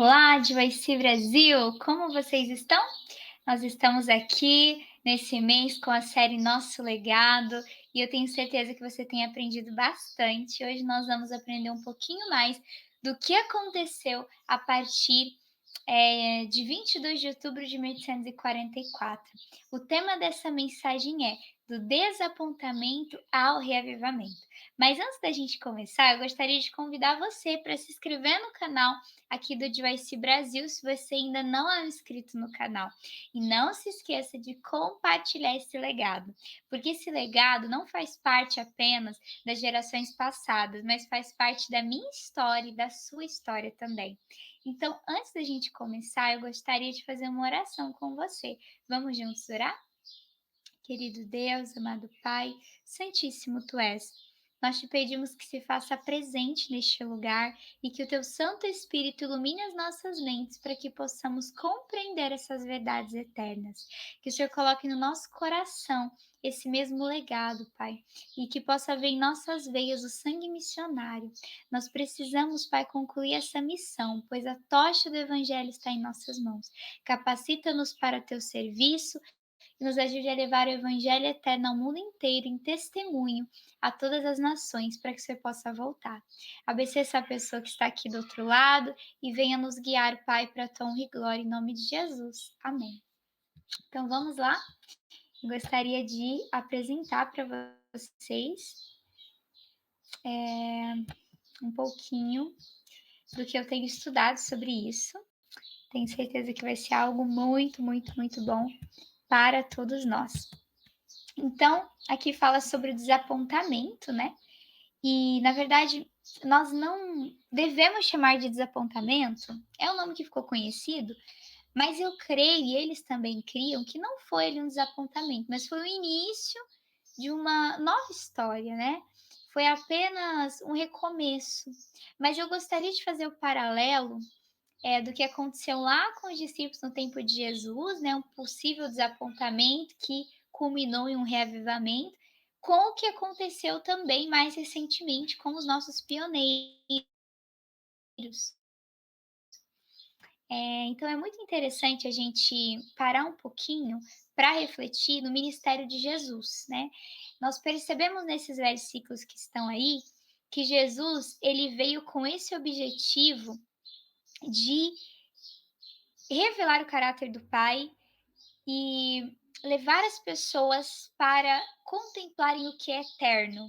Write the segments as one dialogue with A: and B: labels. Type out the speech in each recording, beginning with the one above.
A: Olá, Joyce Brasil! Como vocês estão? Nós estamos aqui nesse mês com a série Nosso Legado e eu tenho certeza que você tem aprendido bastante. Hoje nós vamos aprender um pouquinho mais do que aconteceu a partir de 22 de outubro de 1844. O tema dessa mensagem é do desapontamento ao reavivamento. Mas antes da gente começar, eu gostaria de convidar você para se inscrever no canal aqui do Joyce Brasil, se você ainda não é inscrito no canal. E não se esqueça de compartilhar esse legado, porque esse legado não faz parte apenas das gerações passadas, mas faz parte da minha história e da sua história também. Então, antes da gente começar, eu gostaria de fazer uma oração com você. Vamos juntos orar? Querido Deus, amado Pai, Santíssimo Tu és. Nós te pedimos que se faça presente neste lugar e que o Teu Santo Espírito ilumine as nossas mentes para que possamos compreender essas verdades eternas. Que o Senhor coloque no nosso coração esse mesmo legado, Pai, e que possa haver em nossas veias o sangue missionário. Nós precisamos, Pai, concluir essa missão, pois a tocha do Evangelho está em nossas mãos. Capacita-nos para Teu serviço e nos ajude a levar o Evangelho eterno ao mundo inteiro em testemunho a todas as nações, para que você possa voltar. Abençoe essa pessoa que está aqui do outro lado e venha nos guiar, Pai, para a tua honra e glória, em nome de Jesus. Amém. Então vamos lá? Eu gostaria de apresentar para vocês um pouquinho do que eu tenho estudado sobre isso. Tenho certeza que vai ser algo muito, muito, muito bom para todos nós. Então, aqui fala sobre o desapontamento, né? E, na verdade, nós não devemos chamar de desapontamento, é um nome que ficou conhecido, mas eu creio, e eles também criam, que não foi ali um desapontamento, mas foi o início de uma nova história, né? Foi apenas um recomeço. Mas eu gostaria de fazer o paralelo do que aconteceu lá com os discípulos no tempo de Jesus, né, um possível desapontamento que culminou em um reavivamento, com o que aconteceu também mais recentemente com os nossos pioneiros. Então é muito interessante a gente parar um pouquinho para refletir no ministério de Jesus, né? Nós percebemos nesses versículos que estão aí que Jesus ele veio com esse objetivo de revelar o caráter do Pai e levar as pessoas para contemplarem o que é eterno.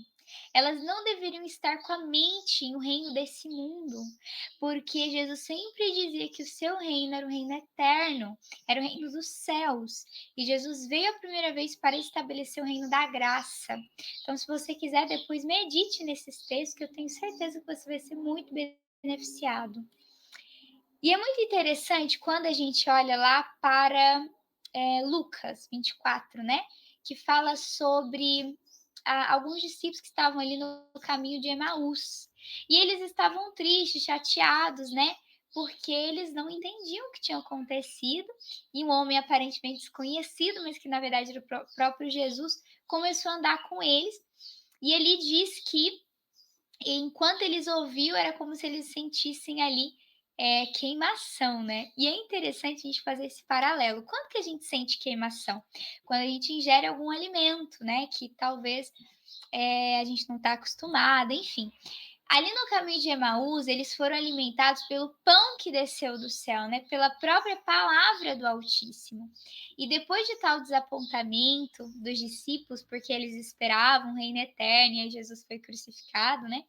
A: Elas não deveriam estar com a mente em um reino desse mundo, porque Jesus sempre dizia que o seu reino era o reino eterno, era o reino dos céus. E Jesus veio a primeira vez para estabelecer o reino da graça. Então, se você quiser, depois medite nesses textos, que eu tenho certeza que você vai ser muito beneficiado. E é muito interessante quando a gente olha lá para Lucas 24, né? Que fala sobre alguns discípulos que estavam ali no caminho de Emaús. E eles estavam tristes, chateados, né? Porque eles não entendiam o que tinha acontecido. E um homem aparentemente desconhecido, mas que na verdade era o próprio Jesus, começou a andar com eles. E ele diz que enquanto eles ouviam, era como se eles sentissem ali queimação, né? E é interessante a gente fazer esse paralelo. Quando que a gente sente queimação? Quando a gente ingere algum alimento, né? Que talvez a gente não está acostumada, enfim. Ali no caminho de Emaús, eles foram alimentados pelo pão que desceu do céu, né? Pela própria palavra do Altíssimo. E depois de tal desapontamento dos discípulos, porque eles esperavam um reino eterno e aí Jesus foi crucificado, né?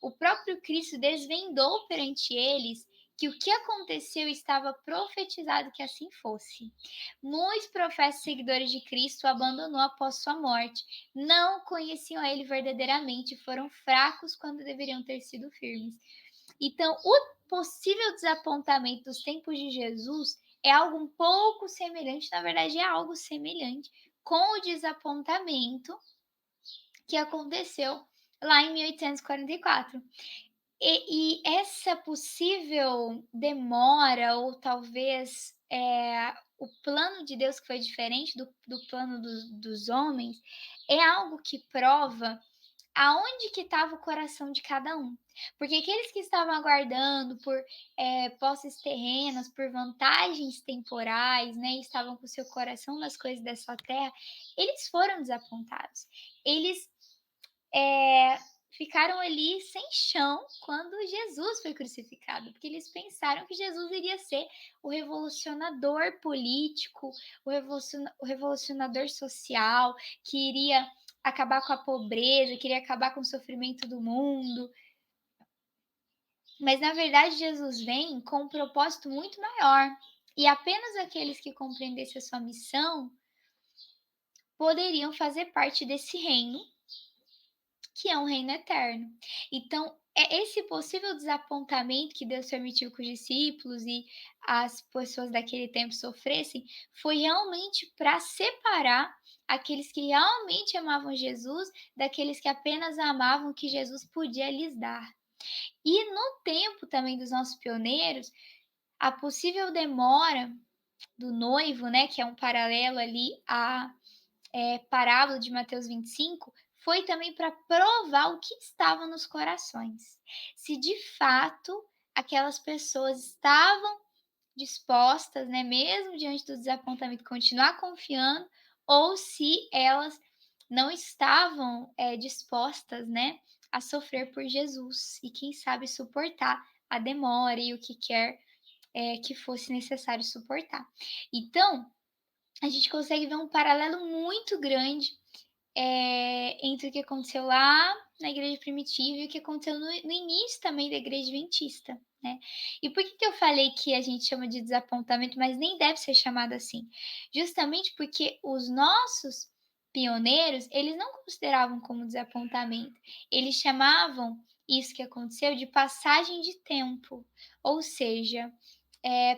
A: O próprio Cristo desvendou perante eles que o que aconteceu estava profetizado que assim fosse. Muitos profetas seguidores de Cristo o abandonou após sua morte, não conheciam a ele verdadeiramente e foram fracos quando deveriam ter sido firmes. Então, o possível desapontamento dos tempos de Jesus é algo um pouco semelhante, na verdade, é algo semelhante com o desapontamento que aconteceu lá em 1844. E essa possível demora, ou talvez o plano de Deus que foi diferente do plano dos homens, é algo que prova aonde que estava o coração de cada um. Porque aqueles que estavam aguardando por, posses terrenas, por vantagens temporais, né, e estavam com seu coração nas coisas dessa terra, eles foram desapontados. Eles, eh, ficaram ali sem chão quando Jesus foi crucificado, porque eles pensaram que Jesus iria ser o revolucionador político, o revolucionador social, que iria acabar com a pobreza, que iria acabar com o sofrimento do mundo. Mas na verdade Jesus vem com um propósito muito maior, e apenas aqueles que compreendessem a sua missão poderiam fazer parte desse reino, que é um reino eterno. Então, é esse possível desapontamento que Deus permitiu que os discípulos e as pessoas daquele tempo sofressem, foi realmente para separar aqueles que realmente amavam Jesus daqueles que apenas amavam o que Jesus podia lhes dar. E no tempo também dos nossos pioneiros, a possível demora do noivo, né, que é um paralelo ali à, parábola de Mateus 25, foi também para provar o que estava nos corações. Se de fato aquelas pessoas estavam dispostas, né, mesmo diante do desapontamento, continuar confiando, ou se elas não estavam, dispostas, né, a sofrer por Jesus e quem sabe suportar a demora e o que quer, que fosse necessário suportar. Então, a gente consegue ver um paralelo muito grande, entre o que aconteceu lá na igreja primitiva e o que aconteceu no início também da igreja adventista, né. E por que que eu falei que a gente chama de desapontamento, mas nem deve ser chamado assim? Justamente porque os nossos pioneiros, eles não consideravam como desapontamento, eles chamavam isso que aconteceu de passagem de tempo, ou seja,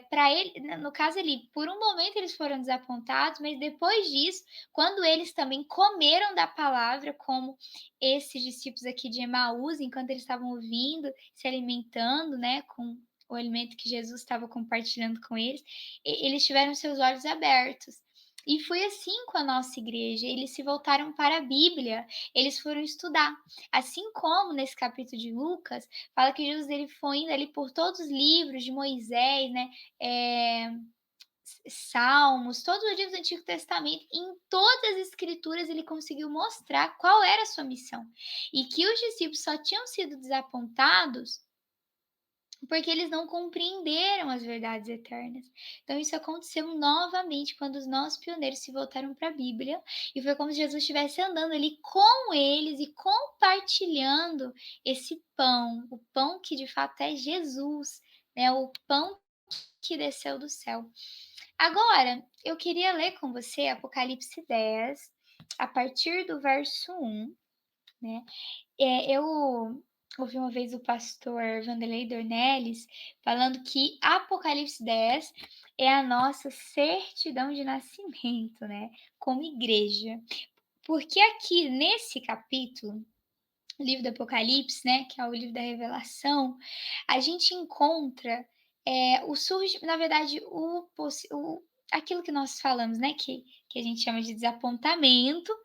A: para ele no caso ali, por um momento eles foram desapontados, mas depois disso, quando eles também comeram da palavra, como esses discípulos aqui de Emaús, enquanto eles estavam ouvindo, se alimentando, né, com o alimento que Jesus estava compartilhando com eles, eles tiveram seus olhos abertos. E foi assim com a nossa igreja, eles se voltaram para a Bíblia, eles foram estudar. Assim como nesse capítulo de Lucas, fala que Jesus ele foi indo ali por todos os livros de Moisés, né, eh, Salmos, todos os livros do Antigo Testamento, e em todas as escrituras ele conseguiu mostrar qual era a sua missão. E que os discípulos só tinham sido desapontados porque eles não compreenderam as verdades eternas. Então isso aconteceu novamente quando os nossos pioneiros se voltaram para a Bíblia, e foi como se Jesus estivesse andando ali com eles e compartilhando esse pão, o pão que de fato é Jesus, né, o pão que desceu do céu. Agora, eu queria ler com você Apocalipse 10, a partir do verso 1, né. Eu ouvi uma vez o pastor Vanderlei Dornelles falando que Apocalipse 10 é a nossa certidão de nascimento, né, como igreja. Porque aqui nesse capítulo, o livro do Apocalipse, né, que é o livro da revelação, a gente encontra, o surgi na verdade, o aquilo que nós falamos, né, que a gente chama de desapontamento,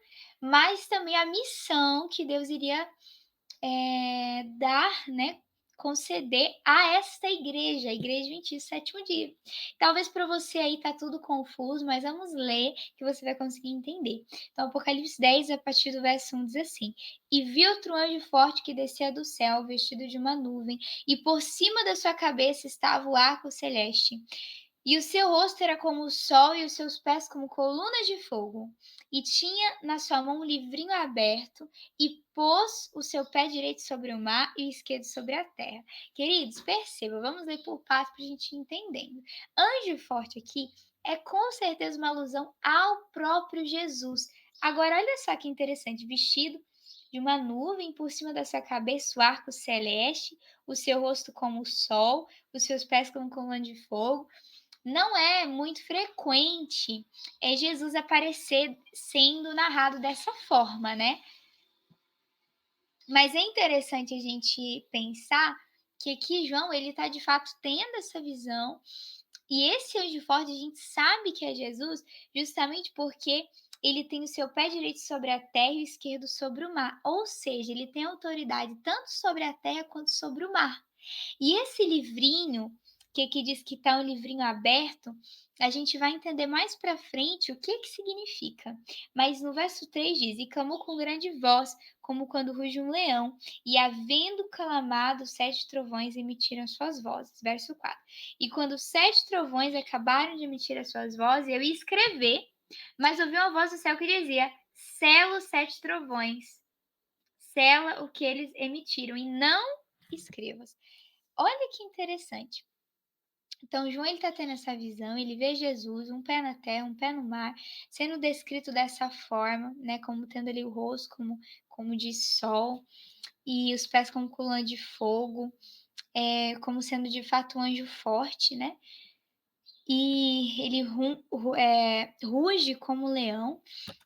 A: mas também a missão que Deus iria dar, né, conceder a esta igreja, a igreja adventista do sétimo dia. Talvez para você aí tá tudo confuso, mas vamos ler que você vai conseguir entender. Então Apocalipse 10, a partir do verso 1 diz assim: "E vi outro anjo forte que descia do céu, vestido de uma nuvem, e por cima da sua cabeça estava o arco celeste. E o seu rosto era como o sol e os seus pés como colunas de fogo. E tinha na sua mão um livrinho aberto e pôs o seu pé direito sobre o mar e o esquerdo sobre a terra." Queridos, perceba, vamos ler por partes para a gente ir entendendo. Anjo forte aqui é com certeza uma alusão ao próprio Jesus. Agora, olha só que interessante, vestido de uma nuvem por cima da sua cabeça, o arco celeste, o seu rosto como o sol, os seus pés como coluna de fogo. Não é muito frequente, Jesus aparecer sendo narrado dessa forma, né. Mas é interessante a gente pensar que aqui João, ele está de fato tendo essa visão, e esse anjo forte a gente sabe que é Jesus, justamente porque ele tem o seu pé direito sobre a terra e o esquerdo sobre o mar, ou seja, ele tem autoridade tanto sobre a terra quanto sobre o mar. E esse livrinho, que aqui diz que está um livrinho aberto, a gente vai entender mais para frente o que significa. Mas no verso 3 diz: "E clamou com grande voz, como quando ruge um leão, e havendo clamado, 7 trovões emitiram suas vozes." Verso 4: "E quando os 7 trovões acabaram de emitir as suas vozes, eu ia escrever, mas ouvi uma voz do céu que dizia: sela os 7 trovões, sela o que eles emitiram, e não escrevas." Olha que interessante. Então, João ele está tendo essa visão, ele vê Jesus, um pé na terra, um pé no mar, sendo descrito dessa forma, né, como tendo ali o rosto como de sol e os pés como coluna de fogo, como sendo de fato um anjo forte, né? E ele ruge como leão.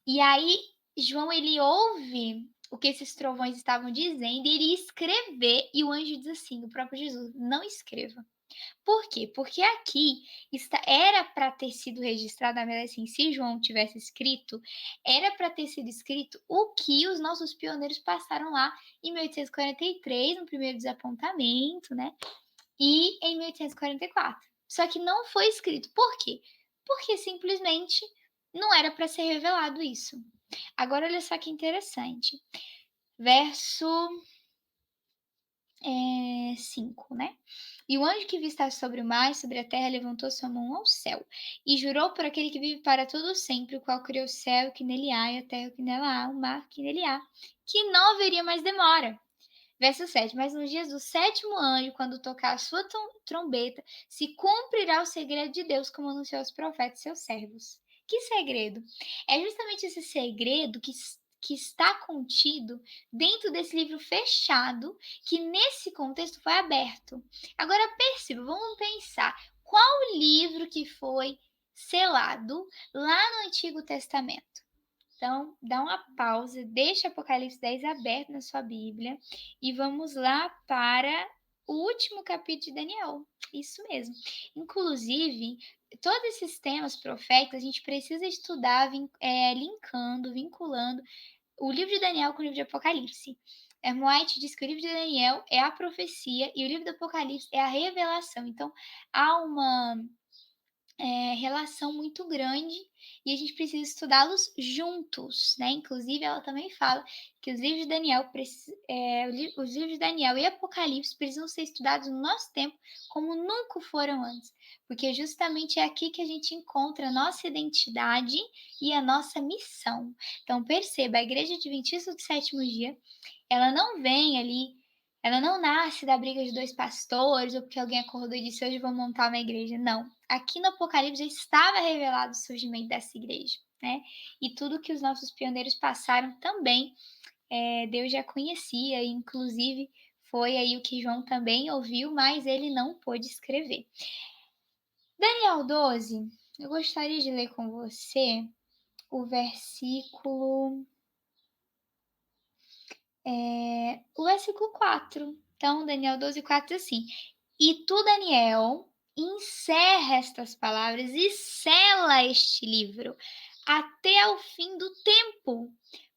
A: E aí João ele ouve o que esses trovões estavam dizendo e ele ia escrever, e o anjo diz assim, o próprio Jesus: "Não escreva." Por quê? Porque aqui era para ter sido registrado, na verdade, assim, se João tivesse escrito, era para ter sido escrito o que os nossos pioneiros passaram lá em 1843, no primeiro desapontamento, né? E em 1844. Só que não foi escrito. Por quê? Porque simplesmente não era para ser revelado isso. Agora, olha só que interessante. Verso 5, né? "E o anjo que vista sobre o mar e sobre a terra levantou sua mão ao céu, e jurou por aquele que vive para todo sempre, o qual criou o céu que nele há, e a terra que nela há, o mar que nele há, que não haveria mais demora." Verso 7: "Mas nos dias do sétimo anjo, quando tocar a sua trombeta, se cumprirá o segredo de Deus, como anunciou aos profetas, seus servos." Que segredo? É justamente esse segredo que está contido dentro desse livro fechado, que nesse contexto foi aberto. Agora perceba, vamos pensar, qual livro que foi selado lá no Antigo Testamento? Então, dá uma pausa, deixa Apocalipse 10 aberto na sua Bíblia e vamos lá para o último capítulo de Daniel. Isso mesmo. Inclusive, todos esses temas proféticos a gente precisa estudar, linkando, vinculando o livro de Daniel com o livro de Apocalipse. White diz que o livro de Daniel é a profecia e o livro do Apocalipse é a revelação. Então, há uma relação muito grande e a gente precisa estudá-los juntos, né? Inclusive, ela também fala que os livros de Daniel, os livros de Daniel e Apocalipse precisam ser estudados no nosso tempo como nunca foram antes, porque justamente é aqui que a gente encontra a nossa identidade e a nossa missão. Então, perceba, a Igreja Adventista do Sétimo Dia, ela não vem ali, ela não nasce da briga de 2 pastores ou porque alguém acordou e disse: "Hoje vou montar uma igreja", não. Aqui no Apocalipse já estava revelado o surgimento dessa igreja, né, e tudo que os nossos pioneiros passaram também, Deus já conhecia, e inclusive foi aí o que João também ouviu, mas ele não pôde escrever. Daniel 12, eu gostaria de ler com você o versículo o versículo 4. Então, Daniel 12:4 diz assim: "E tu, Daniel, encerra estas palavras e sela este livro até ao fim do tempo.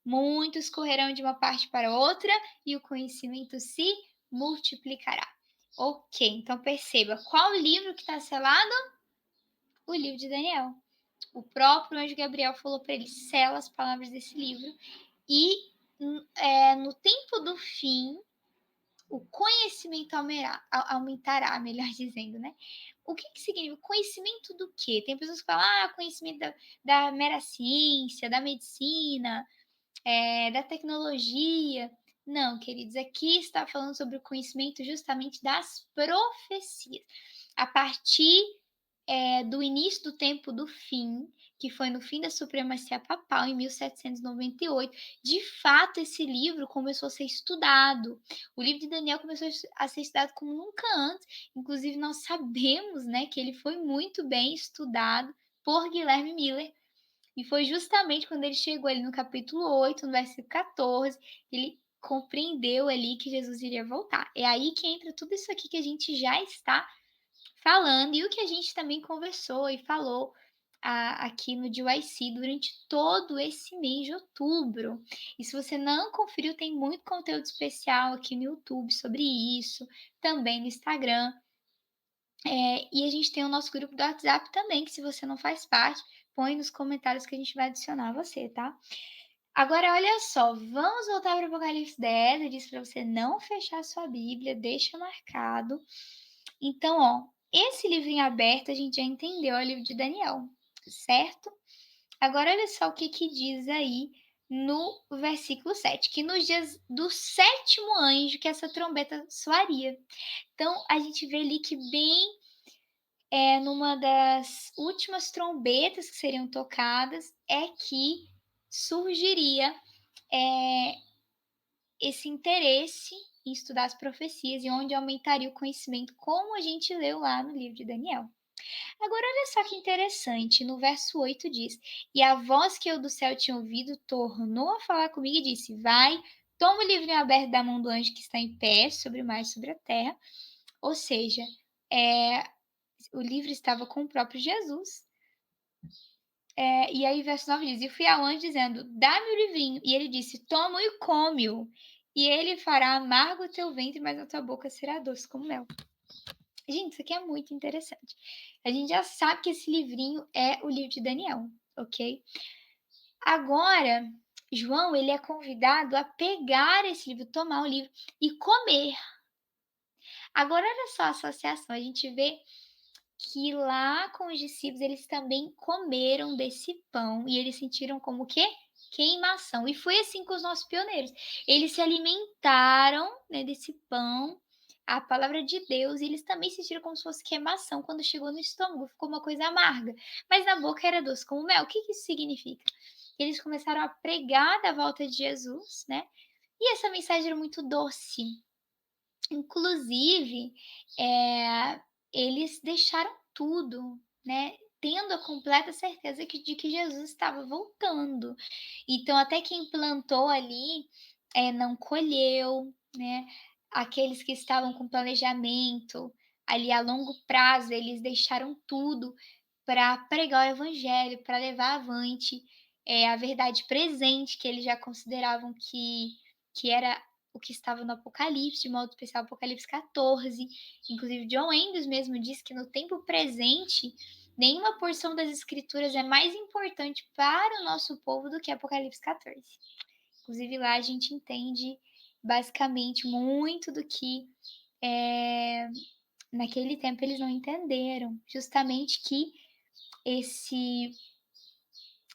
A: Muitos correrão de uma parte para outra e o conhecimento se multiplicará." Ok, então perceba, qual livro que está selado? O livro de Daniel. O próprio anjo Gabriel falou para ele: sela as palavras desse livro e no tempo do fim, o conhecimento aumentará, melhor dizendo, né? O que significa? Conhecimento do quê? Tem pessoas que falam, conhecimento da mera ciência, da medicina, da tecnologia. Não, queridos, aqui está falando sobre o conhecimento justamente das profecias. A partir do início do tempo do fim, que foi no fim da supremacia papal, em 1798, de fato esse livro começou a ser estudado. O livro de Daniel começou a ser estudado como nunca antes. Inclusive, nós sabemos, né, que ele foi muito bem estudado por Guilherme Miller. E foi justamente quando ele chegou ali no capítulo 8, no versículo 14, ele compreendeu ali que Jesus iria voltar. É aí que entra tudo isso aqui que a gente já está falando, e o que a gente também conversou e falou aqui no DYC durante todo esse mês de outubro. E se você não conferiu, tem muito conteúdo especial aqui no YouTube sobre isso, também no Instagram. E a gente tem o nosso grupo do WhatsApp também, que se você não faz parte, põe nos comentários que a gente vai adicionar você, tá? Agora olha só, vamos voltar para o Apocalipse 10, eu disse para você não fechar a sua Bíblia, deixa marcado. Então, ó, esse livrinho aberto a gente já entendeu, é o livro de Daniel, certo? Agora olha só o que que diz aí no versículo 7, que nos dias do sétimo anjo que essa trombeta soaria. Então, a gente vê ali que bem numa das últimas trombetas que seriam tocadas, é que surgiria, eh, esse interesse em estudar as profecias e onde aumentaria o conhecimento, como a gente leu lá no livro de Daniel. Agora olha só que interessante, no verso 8 diz: "E a voz que eu do céu tinha ouvido tornou a falar comigo e disse: Vai, toma o livrinho aberto da mão do anjo que está em pé sobre o mar e sobre a terra." Ou seja, eh, o livro estava com o próprio Jesus. E aí verso 9 diz: "E fui ao anjo dizendo: Dá-me o livrinho. E ele disse: Toma-o e come-o. E ele fará amargo o teu ventre, mas a tua boca será doce como mel." Gente, isso aqui é muito interessante. A gente já sabe que esse livrinho é o livro de Daniel, ok? Agora, João, ele é convidado a pegar esse livro, tomar o livro e comer. Agora olha só a associação, a gente vê que lá com os discípulos eles também comeram desse pão e eles sentiram como o quê? Queimação. E foi assim com os nossos pioneiros. Eles se alimentaram, né, desse pão, a palavra de Deus, e eles também sentiram como se fosse queimação quando chegou no estômago, ficou uma coisa amarga, mas na boca era doce como mel. O que que isso significa? Eles começaram a pregar da volta de Jesus, né? E essa mensagem era muito doce. Inclusive, eles deixaram tudo, né, tendo a completa certeza de que Jesus estava voltando. Então até quem plantou ali, não colheu, né, aqueles que estavam com planejamento ali a longo prazo, eles deixaram tudo para pregar o evangelho, para levar avante, a verdade presente que eles já consideravam que era o que estava no Apocalipse, de modo especial Apocalipse 14. Inclusive John Andrews mesmo diz que no tempo presente, nenhuma porção das escrituras é mais importante para o nosso povo do que Apocalipse 14. Inclusive lá a gente entende basicamente muito do que, eh, naquele tempo eles não entenderam, justamente que esse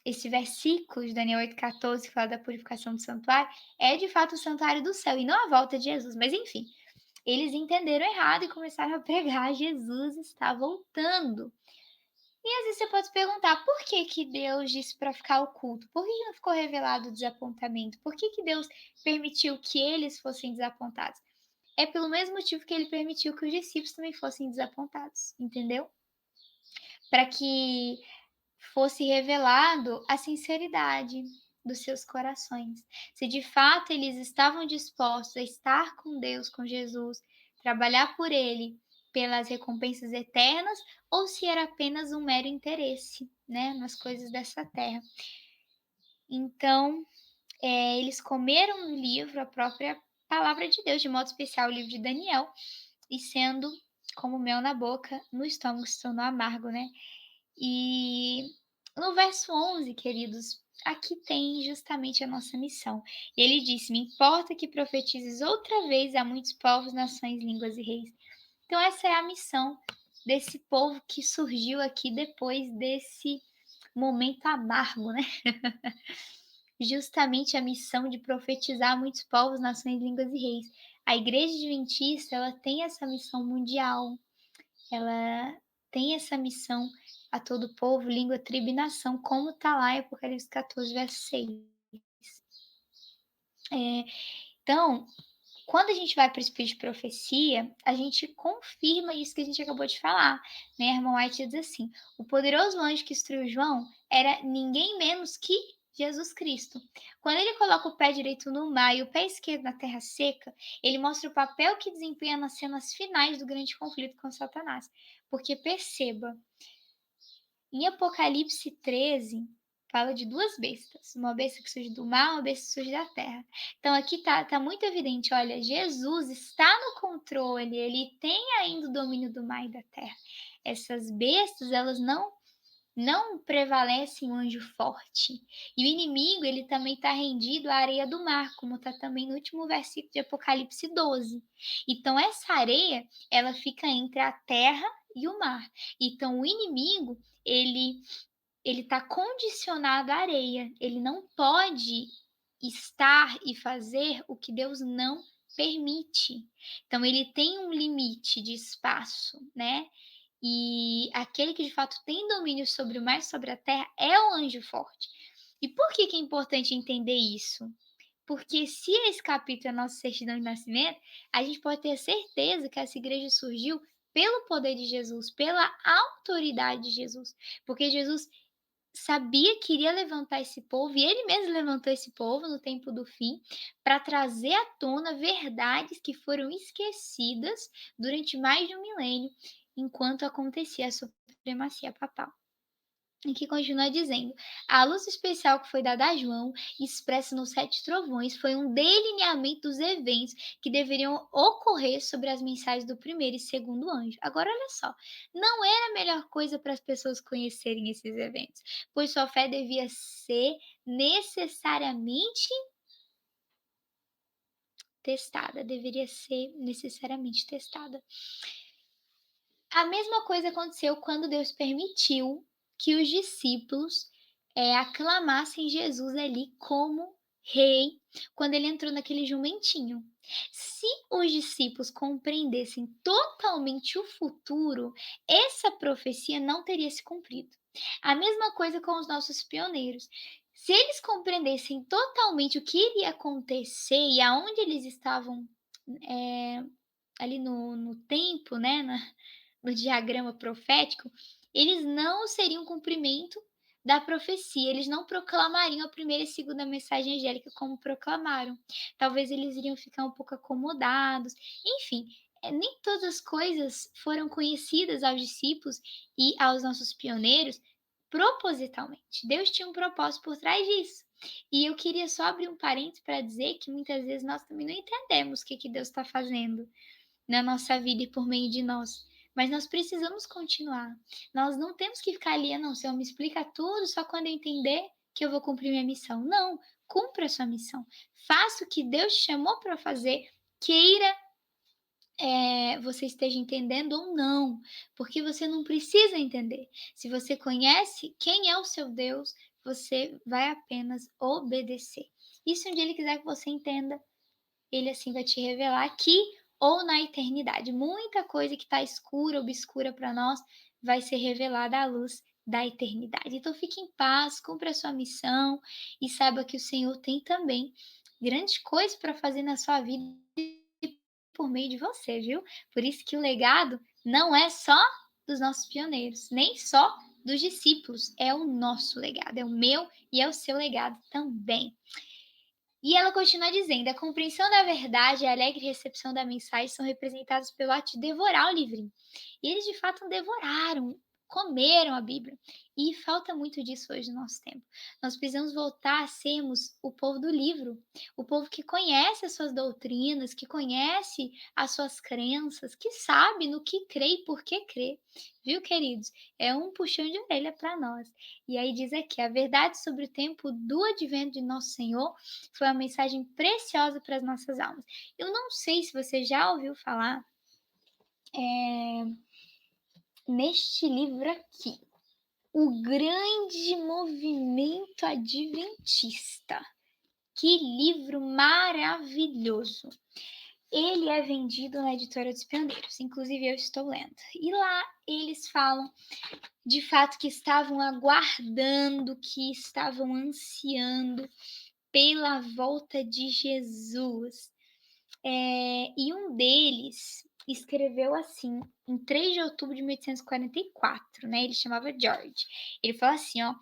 A: esse versículo de Daniel 8,14 que fala da purificação do santuário, é de fato o santuário do céu e não a volta de Jesus, mas enfim, eles entenderam errado e começaram a pregar: Jesus está voltando. E às vezes você pode se perguntar: por que que Deus disse para ficar oculto? Por que que não ficou revelado o desapontamento? Por que que Deus permitiu que eles fossem desapontados? É pelo mesmo motivo que ele permitiu que os discípulos também fossem desapontados, entendeu? Para que fosse revelado a sinceridade dos seus corações. Se de fato eles estavam dispostos a estar com Deus, com Jesus, trabalhar por Ele pelas recompensas eternas, ou se era apenas um mero interesse, né, nas coisas dessa terra. Então, eles comeram no livro a própria palavra de Deus, de modo especial o livro de Daniel, e sendo como mel na boca, no estômago se tornou amargo, né? E no verso 11, queridos, aqui tem justamente a nossa missão. E ele disse: Me importa que profetizes outra vez a muitos povos, nações, línguas e reis. Então, essa é a missão desse povo que surgiu aqui depois desse momento amargo, né? Justamente a missão de profetizar a muitos povos, nações, línguas e reis. A Igreja Adventista, ela tem essa missão mundial, ela tem essa missão a todo povo, língua, tribo e nação, como está lá em Apocalipse 14, verso 6. Então, quando a gente vai para o espírito de profecia, a gente confirma isso que a gente acabou de falar, né? A irmã White diz assim: o poderoso anjo que instruiu João era ninguém menos que Jesus Cristo. Quando ele coloca o pé direito no mar e o pé esquerdo na terra seca, ele mostra o papel que desempenha nas cenas finais do grande conflito com Satanás. Porque perceba, Em Apocalipse 13, fala de 2 bestas, uma besta que surge do mar, uma besta que surge da terra. Então aqui tá muito evidente, olha, Jesus está no controle, ele tem ainda o domínio do mar e da terra. Essas bestas, elas não prevalece um anjo forte. E o inimigo, ele também está rendido à areia do mar, como está também no último versículo de Apocalipse 12. Então, essa areia, ela fica entre a terra e o mar. Então, o inimigo, ele está condicionado à areia. Ele não pode estar e fazer o que Deus não permite. Então, ele tem um limite de espaço, né? E aquele que de fato tem domínio sobre o mar e sobre a terra é o anjo forte. E por que que é importante entender isso? Porque se esse capítulo é a nossa certidão de nascimento, a gente pode ter certeza que essa igreja surgiu pelo poder de Jesus, pela autoridade de Jesus. Porque Jesus sabia que iria levantar esse povo, e ele mesmo levantou esse povo no tempo do fim, para trazer à tona verdades que foram esquecidas durante mais de um milênio, enquanto acontecia a supremacia papal. E que continua dizendo: a luz especial que foi dada a João, expressa nos sete trovões, foi um delineamento dos eventos que deveriam ocorrer sobre as mensagens do primeiro e segundo anjo. Agora, olha só, não era a melhor coisa para as pessoas conhecerem esses eventos, pois sua fé devia ser necessariamente testada, deveria ser necessariamente testada. A mesma coisa aconteceu quando Deus permitiu que os discípulos, aclamassem Jesus ali como rei, quando ele entrou naquele jumentinho. Se os discípulos compreendessem totalmente o futuro, essa profecia não teria se cumprido. A mesma coisa com os nossos pioneiros. Se eles compreendessem totalmente o que iria acontecer e aonde eles estavam, eh, ali no tempo, né, no diagrama profético, eles não seriam cumprimento da profecia, eles não proclamariam a primeira e segunda mensagem angélica como proclamaram. Talvez eles iriam ficar um pouco acomodados, enfim, nem todas as coisas foram conhecidas aos discípulos e aos nossos pioneiros propositalmente. Deus tinha um propósito por trás disso. E eu queria só abrir um parênteses para dizer que muitas vezes nós também não entendemos o que, que Deus está fazendo na nossa vida e por meio de nós. Mas nós precisamos continuar. Nós não temos que ficar ali, não, Senhor, me explica tudo, só quando eu entender que eu vou cumprir minha missão. Não, cumpra a sua missão. Faça o que Deus te chamou para fazer, queira você esteja entendendo ou não, porque você não precisa entender. Se você conhece quem é o seu Deus, você vai apenas obedecer. E se um dia ele quiser que você entenda, ele assim vai te revelar aqui ou na eternidade. Muita coisa que está escura, obscura para nós, vai ser revelada à luz da eternidade. Então fique em paz, cumpra a sua missão e saiba que o Senhor tem também grandes coisas para fazer na sua vida por meio de você, viu? Por isso que o legado não é só dos nossos pioneiros, nem só dos discípulos, é o nosso legado, é o meu e é o seu legado também. E ela continua dizendo: a compreensão da verdade e a alegre recepção da mensagem são representados pelo ato de devorar o livrinho. E eles de fato devoraram, comeram a Bíblia. E falta muito disso hoje no nosso tempo. Nós precisamos voltar a sermos o povo do livro, o povo que conhece as suas doutrinas, que conhece as suas crenças, que sabe no que crê e por que crê. Viu, queridos? É um puxão de orelha para nós. E aí diz aqui: a verdade sobre o tempo do advento de nosso Senhor foi uma mensagem preciosa para as nossas almas. Eu não sei se você já ouviu falar neste livro aqui, O Grande Movimento Adventista. Que livro maravilhoso! Ele é vendido na editora dos Pioneiros, inclusive eu estou lendo. E lá eles falam de fato que estavam aguardando, que estavam ansiando pela volta de Jesus. E um deles escreveu assim, em 3 de outubro de 1844, né? Ele chamava George. Ele fala assim, ó: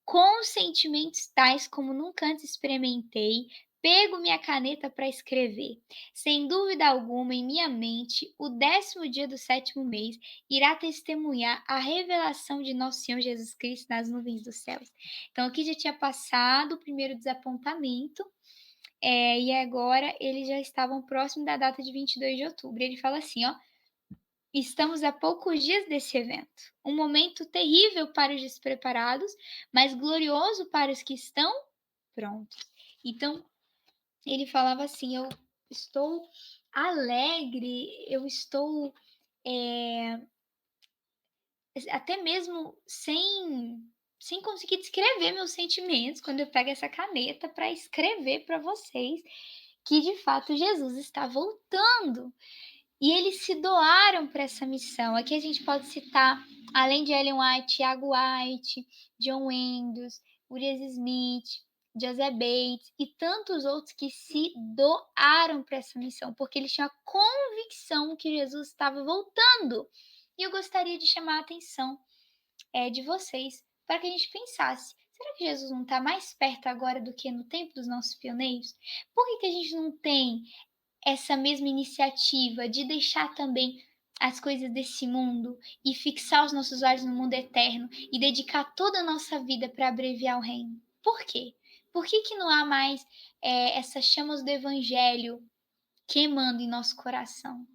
A: com sentimentos tais como nunca antes experimentei, pego minha caneta para escrever. Sem dúvida alguma, em minha mente, o 10º dia do 7º mês irá testemunhar a revelação de nosso Senhor Jesus Cristo nas nuvens dos céus. Então, aqui já tinha passado o primeiro desapontamento, e agora eles já estavam próximo da data de 22 de outubro. Ele fala assim, ó: estamos a poucos dias desse evento, um momento terrível para os despreparados, mas glorioso para os que estão prontos. Então, ele falava assim: "Eu estou alegre, eu estou, eh, até mesmo sem conseguir descrever meus sentimentos quando eu pego essa caneta para escrever para vocês que de fato Jesus está voltando". E eles se doaram para essa missão. Aqui a gente pode citar, além de Ellen White, Tiago White, John Wendos, Urias Smith, Joseph Bates e tantos outros que se doaram para essa missão, porque eles tinham a convicção que Jesus estava voltando. E eu gostaria de chamar a atenção de vocês para que a gente pensasse: será que Jesus não está mais perto agora do que no tempo dos nossos pioneiros? Por que a gente não tem essa mesma iniciativa de deixar também as coisas desse mundo e fixar os nossos olhos no mundo eterno e dedicar toda a nossa vida para abreviar o reino? Por quê? Por que não há mais essas chamas do evangelho queimando em nosso coração?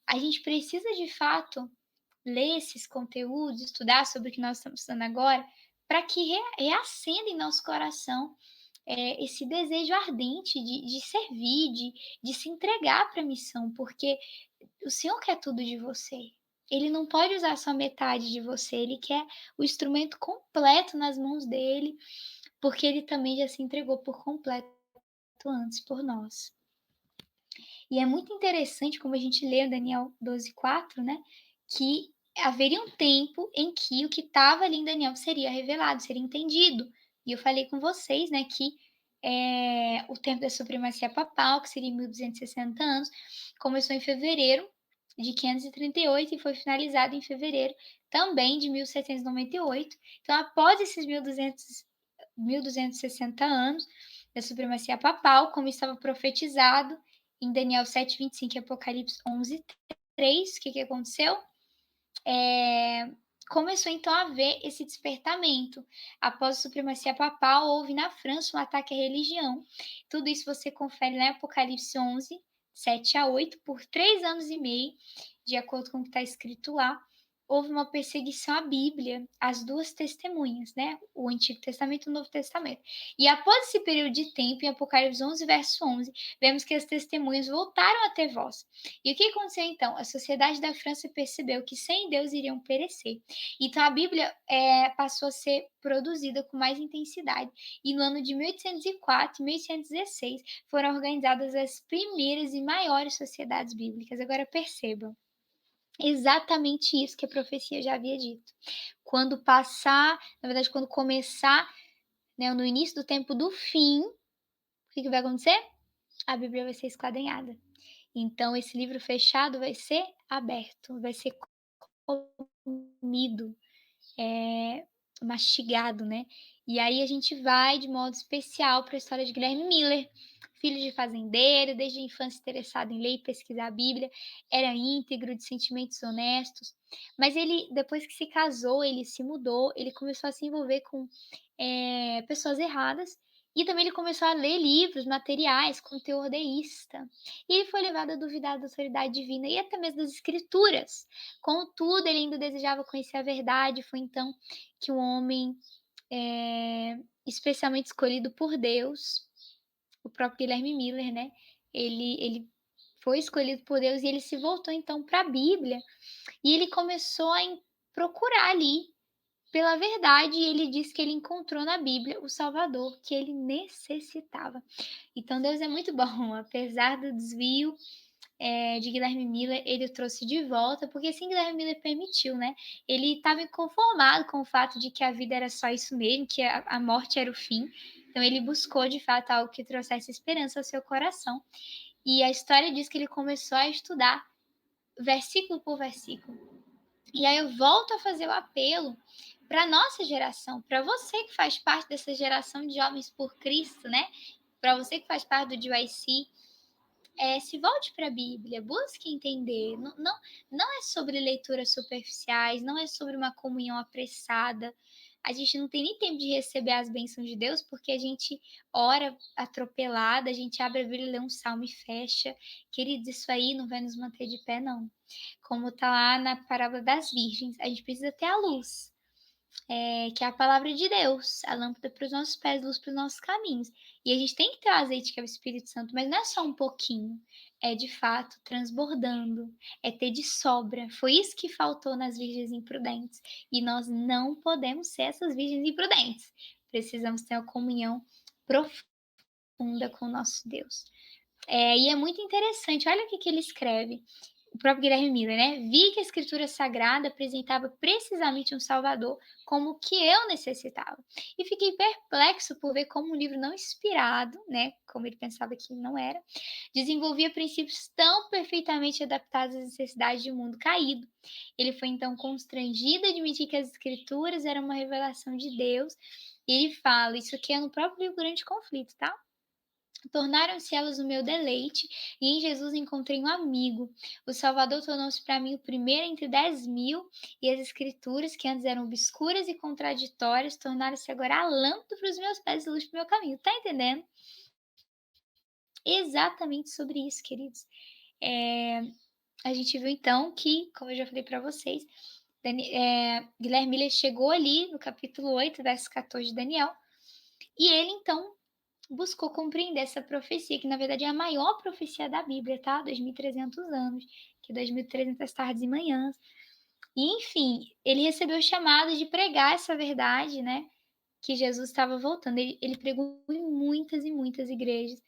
A: A gente precisa de fato ler esses conteúdos, estudar sobre o que nós estamos estudando agora, para que reacenda em nosso coração esse desejo ardente de servir, de se entregar para a missão, porque o Senhor quer tudo de você. Ele não pode usar só metade de você, ele quer o instrumento completo nas mãos dele, porque ele também já se entregou por completo antes por nós. E é muito interessante como a gente lê em Daniel 12:4, né, que haveria um tempo em que o que estava ali em Daniel seria revelado, seria entendido. E eu falei com vocês, né, que o tempo da supremacia papal, que seria 1260 anos, começou em fevereiro de 538 e foi finalizado em fevereiro também de 1798. Então, após esses 1260 anos da supremacia papal, como estava profetizado em Daniel 7:25 e Apocalipse 11:3, o que que aconteceu? Começou então a haver esse despertamento. Após a supremacia papal, houve na França um ataque à religião. Tudo isso você confere lá em Apocalipse 11, 7 a 8, por 3 anos e meio, de acordo com o que está escrito lá. Houve uma perseguição à Bíblia, às duas testemunhas, né? O Antigo Testamento e o Novo Testamento. E após esse período de tempo, em Apocalipse 11, verso 11, vemos que as testemunhas voltaram a ter voz. E o que aconteceu então? A sociedade da França percebeu que sem Deus iriam perecer. Então a Bíblia passou a ser produzida com mais intensidade. E no ano de 1804 e 1816 foram organizadas as primeiras e maiores sociedades bíblicas. Agora percebam, exatamente isso que a profecia já havia dito. Quando passar, na verdade, quando começar, né, no início do tempo do fim, o que, que vai acontecer? A Bíblia vai ser esquadrinhada. Então esse livro fechado vai ser aberto, vai ser comido, eh, mastigado, né. E aí a gente vai de modo especial para a história de Guilherme Miller, filho de fazendeiro, desde a infância interessado em ler e pesquisar a Bíblia, era íntegro, de sentimentos honestos, mas ele, depois que se casou, ele se mudou, ele começou a se envolver com, pessoas erradas, e também ele começou a ler livros, materiais com teor deísta, e ele foi levado a duvidar da autoridade divina e até mesmo das escrituras. Contudo, ele ainda desejava conhecer a verdade, foi então que um homem, especialmente escolhido por Deus, o próprio Guilherme Miller, né, ele foi escolhido por Deus e ele se voltou então para a Bíblia, e ele começou a procurar ali pela verdade, e ele disse que ele encontrou na Bíblia o Salvador que ele necessitava. Então Deus é muito bom, apesar do desvio de Guilherme Miller, ele o trouxe de volta, porque assim Guilherme Miller permitiu, né? Ele estava inconformado com o fato de que a vida era só isso mesmo, que a morte era o fim. Então ele buscou de fato algo que trouxesse esperança ao seu coração. E a história diz que ele começou a estudar versículo por versículo. E aí eu volto a fazer o apelo para nossa geração, para você que faz parte dessa geração de jovens por Cristo, né? para você que faz parte do GYC, se volte para a Bíblia, busque entender. Não é sobre leituras superficiais, não é sobre uma comunhão apressada. A gente não tem nem tempo de receber as bênçãos de Deus, porque a gente ora atropelada, a gente abre a Bíblia, lê um salmo e fecha. Queridos, isso aí não vai nos manter de pé, não. Como tá lá na parábola das virgens, a gente precisa ter a luz, que é a palavra de Deus, a lâmpada para os nossos pés, luz para os nossos caminhos. E a gente tem que ter o azeite que é o Espírito Santo, mas não é só um pouquinho, é de fato transbordando, é ter de sobra. Foi isso que faltou nas virgens imprudentes. E nós não podemos ser essas virgens imprudentes. Precisamos ter uma comunhão profunda com o nosso Deus. E é muito interessante, olha o que ele escreve, o próprio Guilherme Miller, né? Vi que a escritura sagrada apresentava precisamente um Salvador como o que eu necessitava. E fiquei perplexo por ver como um livro não inspirado, né? Como ele pensava que não era, desenvolvia princípios tão perfeitamente adaptados às necessidades de um mundo caído. Ele foi então constrangido a admitir que as escrituras eram uma revelação de Deus. E ele fala, isso aqui é no próprio livro Grande Conflito, tá? Tornaram-se elas o meu deleite, e em Jesus encontrei um amigo. O Salvador tornou-se para mim o primeiro entre 10.000, e as Escrituras, que antes eram obscuras e contraditórias, tornaram-se agora a lâmpada para os meus pés e luz para o meu caminho. Tá entendendo? Exatamente sobre isso, queridos. É, a gente viu então que, como eu já falei para vocês, Guilherme Miller chegou ali no capítulo 8, verso 14 de Daniel, e ele então buscou compreender essa profecia, que na verdade é a maior profecia da Bíblia, tá? 2.300 anos, que 2.300 tardes e manhãs. E, enfim, ele recebeu o chamado de pregar essa verdade, né? Que Jesus estava voltando. Ele pregou em muitas e muitas igrejas.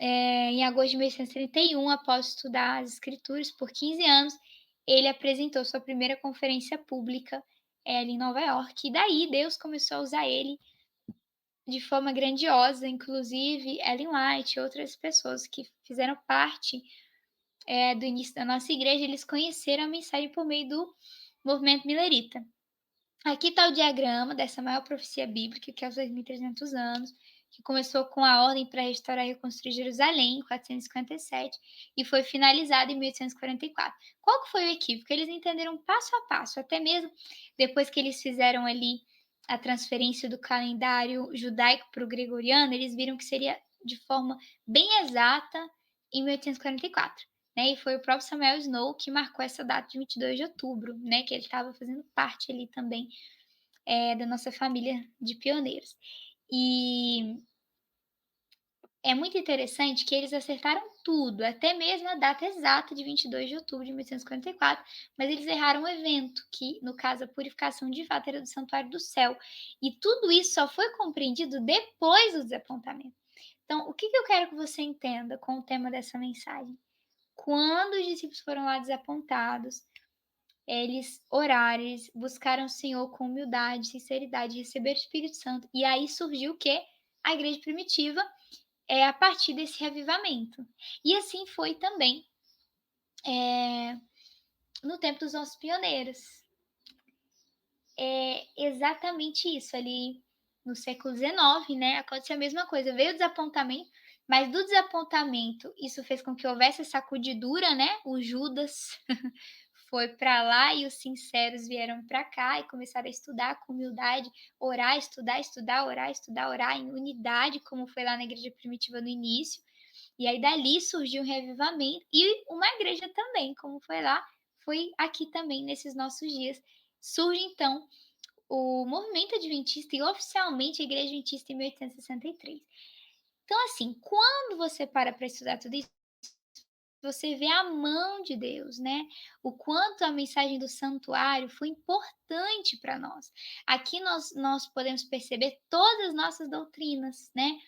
A: Em agosto de 1831, após estudar as Escrituras por 15 anos, ele apresentou sua primeira conferência pública ali em Nova York. E daí Deus começou a usar ele de forma grandiosa, inclusive Ellen White e outras pessoas que fizeram parte, do início da nossa igreja, eles conheceram a mensagem por meio do movimento milerita. Aqui está o diagrama dessa maior profecia bíblica, que é os 2.300 anos, que começou com a ordem para restaurar e reconstruir Jerusalém, em 457, e foi finalizada em 1844. Qual que foi o equívoco? Eles entenderam passo a passo, até mesmo depois que eles fizeram ali a transferência do calendário judaico para o gregoriano, eles viram que seria de forma bem exata em 1844. Né, e foi o próprio Samuel Snow que marcou essa data de 22 de outubro, né, que ele estava fazendo parte ali também da nossa família de pioneiros. E é muito interessante que eles acertaram tudo, até mesmo a data exata de 22 de outubro de 1844, mas eles erraram o evento, que no caso a purificação de fato era do Santuário do Céu. E tudo isso só foi compreendido depois do desapontamento. Então, o que eu quero que você entenda com o tema dessa mensagem? Quando os discípulos foram lá desapontados, eles oraram, eles buscaram o Senhor com humildade, sinceridade, receberam o Espírito Santo. E aí surgiu o quê? A igreja primitiva, a partir desse reavivamento. E assim foi também no tempo dos nossos pioneiros. É exatamente isso, ali no século XIX, né, aconteceu a mesma coisa, veio o desapontamento, mas do desapontamento isso fez com que houvesse essa sacudidura, né, o Judas foi para lá e os sinceros vieram para cá e começaram a estudar com humildade, orar, estudar, estudar, orar, estudar, orar em unidade, como foi lá na igreja primitiva no início. E aí dali surgiu um revivamento e uma igreja também, como foi lá, foi aqui também nesses nossos dias. Surge então o movimento adventista e oficialmente a igreja adventista em 1863. Então assim, quando você para estudar tudo isso, você vê a mão de Deus, né? O quanto a mensagem do santuário foi importante para nós. Aqui nós podemos perceber todas as nossas doutrinas, né?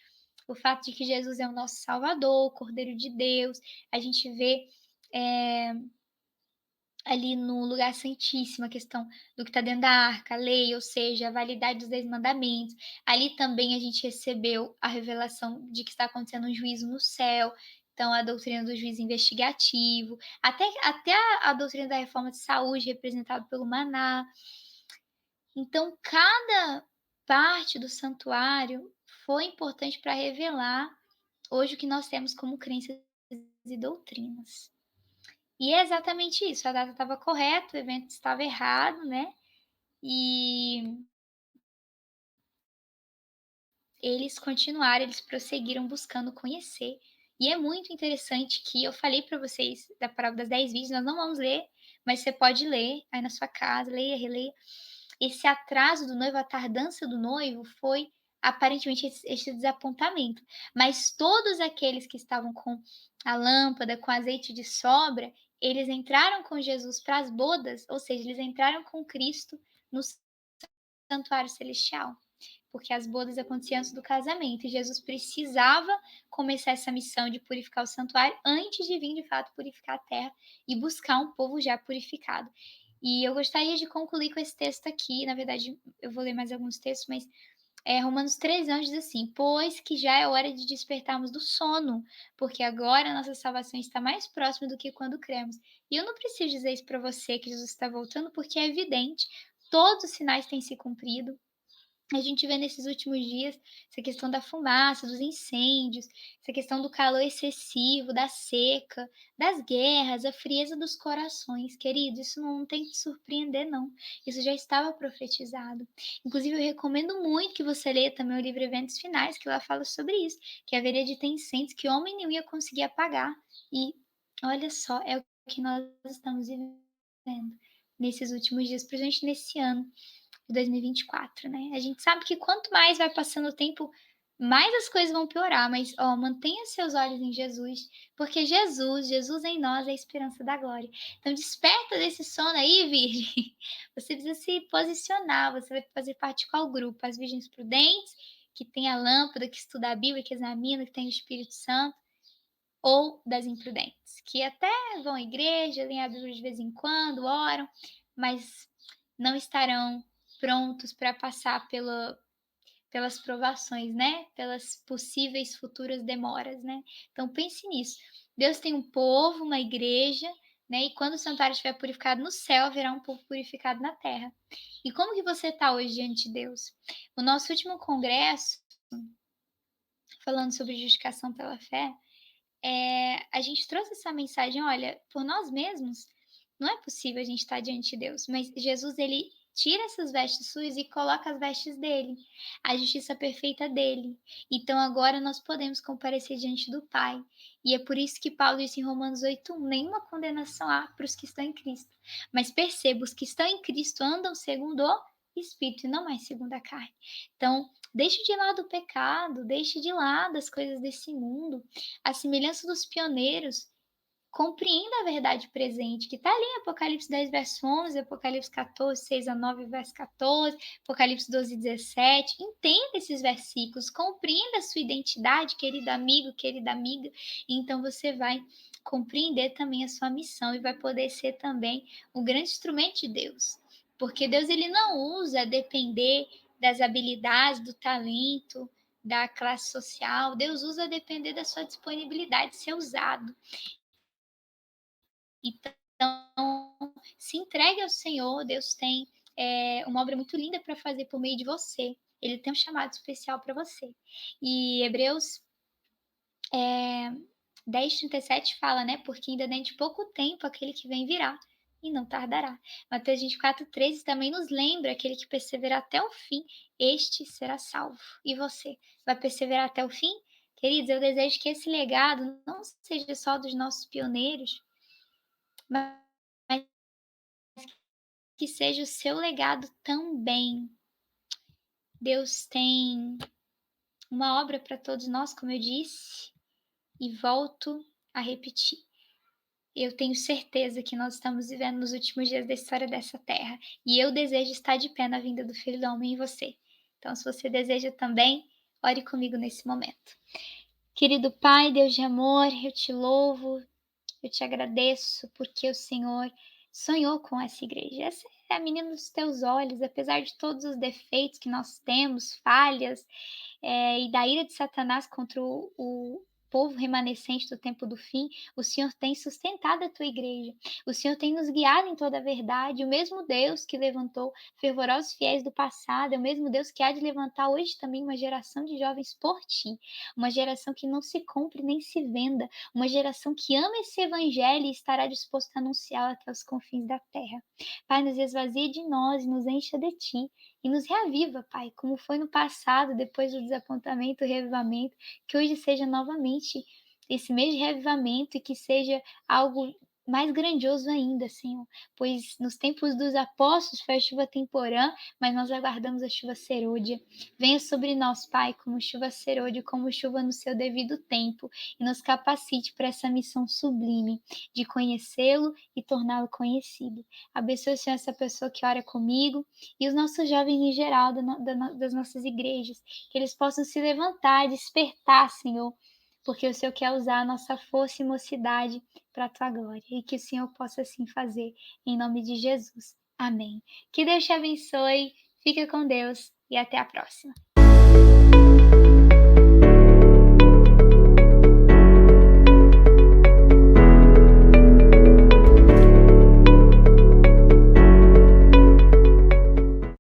A: O fato de que Jesus é o nosso Salvador, o Cordeiro de Deus. A gente vê ali no lugar santíssimo a questão do que está dentro da arca, a lei, ou seja, a validade dos 10 mandamentos. Ali também a gente recebeu a revelação de que está acontecendo um juízo no céu, então a doutrina do juízo investigativo, até a doutrina da reforma de saúde, representada pelo maná. Então, cada parte do santuário foi importante para revelar hoje o que nós temos como crenças e doutrinas. E é exatamente isso, a data estava correta, o evento estava errado, né, e eles prosseguiram buscando conhecer. E é muito interessante que eu falei para vocês da parábola das 10 virgens, nós não vamos ler, mas você pode ler aí na sua casa, leia, releia. Esse atraso do noivo, a tardança do noivo foi aparentemente esse desapontamento, mas todos aqueles que estavam com a lâmpada, com azeite de sobra, eles entraram com Jesus para as bodas, ou seja, eles entraram com Cristo no santuário celestial, porque as bodas aconteciam antes do casamento e Jesus precisava começar essa missão de purificar o santuário antes de vir de fato purificar a terra e buscar um povo já purificado. E eu gostaria de concluir com esse texto aqui, na verdade eu vou ler mais alguns textos, mas Romanos 3:11 diz assim: "Pois que já é hora de despertarmos do sono, porque agora a nossa salvação está mais próxima do que quando cremos". E eu não preciso dizer isso para você que Jesus está voltando, porque é evidente, todos os sinais têm se cumprido. A gente vê nesses últimos dias essa questão da fumaça, dos incêndios, essa questão do calor excessivo, da seca, das guerras, a frieza dos corações. Querido, isso não tem que te surpreender, não. Isso já estava profetizado. Inclusive, eu recomendo muito que você leia também o livro Eventos Finais, que lá fala sobre isso, que haveria de ter incêndios que homem nenhum ia conseguir apagar. E olha só, é o que nós estamos vivendo nesses últimos dias, principalmente nesse ano de 2024, né. A gente sabe que quanto mais vai passando o tempo, mais as coisas vão piorar, mas ó, mantenha seus olhos em Jesus, porque Jesus em nós é a esperança da glória. Então desperta desse sono aí, virgem. Você precisa se posicionar, você vai fazer parte de qual grupo? As virgens prudentes, que tem a lâmpada, que estuda a Bíblia, que examina, que tem o Espírito Santo, ou das imprudentes, que até vão à igreja, leem a Bíblia de vez em quando, oram, mas não estarão prontos para passar pelas provações, né, pelas possíveis futuras demoras, né. Então pense nisso, Deus tem um povo, uma igreja, né, e quando o santuário estiver purificado no céu, haverá um povo purificado na terra. E como que você está hoje diante de Deus? O nosso último congresso, falando sobre justificação pela fé, a gente trouxe essa mensagem: "Olha, por nós mesmos, não é possível a gente estar diante de Deus, mas Jesus ele tira essas vestes suas e coloca as vestes dele, a justiça perfeita dele. Então agora nós podemos comparecer diante do Pai. E é por isso que Paulo disse em Romanos 8:1: "Nenhuma condenação há para os que estão em Cristo". Mas perceba, os que estão em Cristo andam segundo o Espírito e não mais segundo a carne. Então, deixe de lado o pecado, deixe de lado as coisas desse mundo, a semelhança dos pioneiros, compreenda a verdade presente, que está ali em Apocalipse 10, verso 11, Apocalipse 14, 6-9, verso 14, Apocalipse 12, 17. Entenda esses versículos, compreenda a sua identidade, querido amigo, querida amiga, e então você vai compreender também a sua missão e vai poder ser também um grande instrumento de Deus. Porque Deus ele não usa depender das habilidades, do talento, da classe social. Deus usa a depender da sua disponibilidade de ser usado. Então, se entregue ao Senhor, Deus tem, uma obra muito linda para fazer por meio de você. Ele tem um chamado especial para você. E Hebreus, eh, 10:37 fala, né: "Porque ainda dentro de pouco tempo aquele que vem virá, e não tardará". Mateus 24:13 também nos lembra: "Aquele que perseverar até o fim, este será salvo". E você, vai perseverar até o fim? Queridos, eu desejo que esse legado não seja só dos nossos pioneiros, mas que seja o seu legado também. Deus tem uma obra para todos nós, como eu disse, e volto a repetir. Eu tenho certeza que nós estamos vivendo nos últimos dias da história dessa terra, e eu desejo estar de pé na vinda do Filho do Homem em você. Então, se você deseja também, ore comigo nesse momento. Querido Pai, Deus de amor, eu te louvo, eu te agradeço porque o Senhor sonhou com essa igreja. Essa é a menina dos teus olhos, apesar de todos os defeitos que nós temos, falhas, e da ira de Satanás contra povo remanescente do tempo do fim, o Senhor tem sustentado a tua igreja. O Senhor tem nos guiado em toda a verdade. O mesmo Deus que levantou fervorosos fiéis do passado, é o mesmo Deus que há de levantar hoje também uma geração de jovens por ti, uma geração que não se compre nem se venda, uma geração que ama esse evangelho e estará disposto a anunciá-lo até os confins da terra. Pai, nos esvazia de nós e nos encha de ti e nos reaviva, Pai, como foi no passado, depois do desapontamento, o reavivamento, que hoje seja novamente esse mês de reavivamento e que seja algo mais grandioso ainda, Senhor, pois nos tempos dos apóstolos foi a chuva temporã, mas nós aguardamos a chuva serôdia. Venha sobre nós, Pai, como chuva serôdia, como chuva no seu devido tempo, e nos capacite para essa missão sublime de conhecê-lo e torná-lo conhecido. Abençoe, Senhor, essa pessoa que ora comigo e os nossos jovens em geral das nossas igrejas, que eles possam se levantar, despertar, Senhor, porque o Senhor quer usar a nossa força e mocidade para a tua glória, e que o Senhor possa assim fazer, em nome de Jesus. Amém. Que Deus te abençoe, fica com Deus e até a próxima.